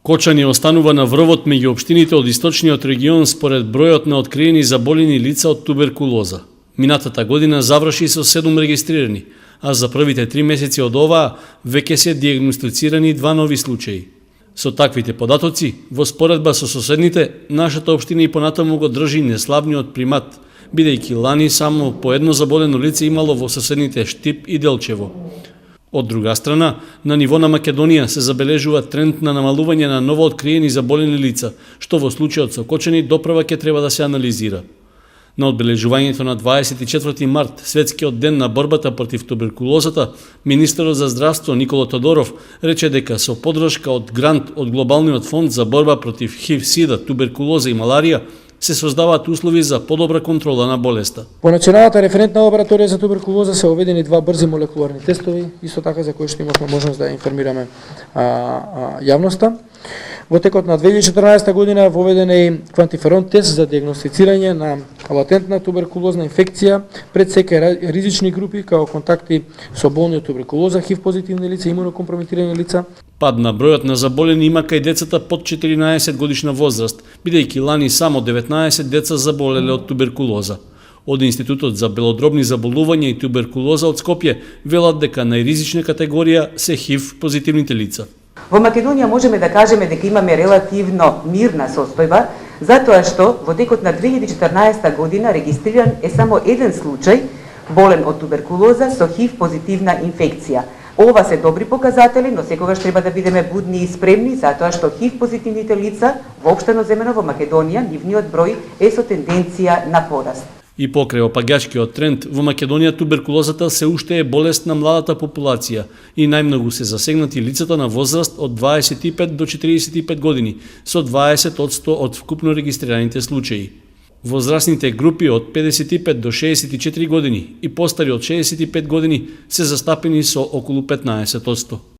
Кочани останува на врвот меѓу општините од источниот регион според бројот на откриени заболени лица од туберкулоза. Минатата година заврши со 7 регистрирани, а за првите 3 месеци од оваа веќе се диагностицирани 2 нови случаи. Со таквите податоци, во споредба со соседните, нашата општина и понатаму го држи неславниот примат, бидејќи лани само по едно заболено лице имало во соседните Штип и Делчево. Од друга страна, на ниво на Македонија се забележува тренд на намалување на новооткриени заболени лица, што во случајот со Кочани допрва ќе треба да се анализира. На одбележувањето на 24 март, светскиот ден на борбата против туберкулозата, министерот за здравство Никола Тодоров рече дека со подршка од грант од Глобалниот фонд за борба против ХИВ, СИДА, туберкулоза и маларија, се создаваат услови за подобра контрола на болеста. По Националната референтна лабораторија за туберкулоза се уведени 2 брзи молекуларни тестови, исто така за кои што имавме можност да информираме јавноста. Во текот на 2014 година воведен е квантиферон тест за диагностицирање на латентна туберкулозна инфекција пред секој ризични групи како контакти со болни од туберкулоза, ХИВ позитивни лица, имунокомпрометирани лица. Пад на бројот на заболени има кај децата под 14 годишна возраст, бидејќи лани само 19 деца заболеле од туберкулоза. Од Институтот за белодробни заболувања и туберкулоза од Скопје велат дека најризична категорија се ХИВ позитивните лица. Во Македонија можеме да кажеме дека имаме релативно мирна состојба, затоа што во текот на 2014 година регистриран е само еден случај болен од туберкулоза со ХИВ позитивна инфекција. Ова се добри показатели, но секогаш треба да бидеме будни и спремни, затоа што ХИВ позитивните лица, воопштено земено во Македонија, нивниот број е со тенденција на пораст. И покрај опаѓачкиот тренд, во Македонија туберкулозата се уште е болест на младата популација и најмногу се засегнати лицата на возраст од 25 до 45 години, со 20% од вкупно регистрираните случаи. Возрастните групи од 55 до 64 години и постари од 65 години се застапени со околу 15%.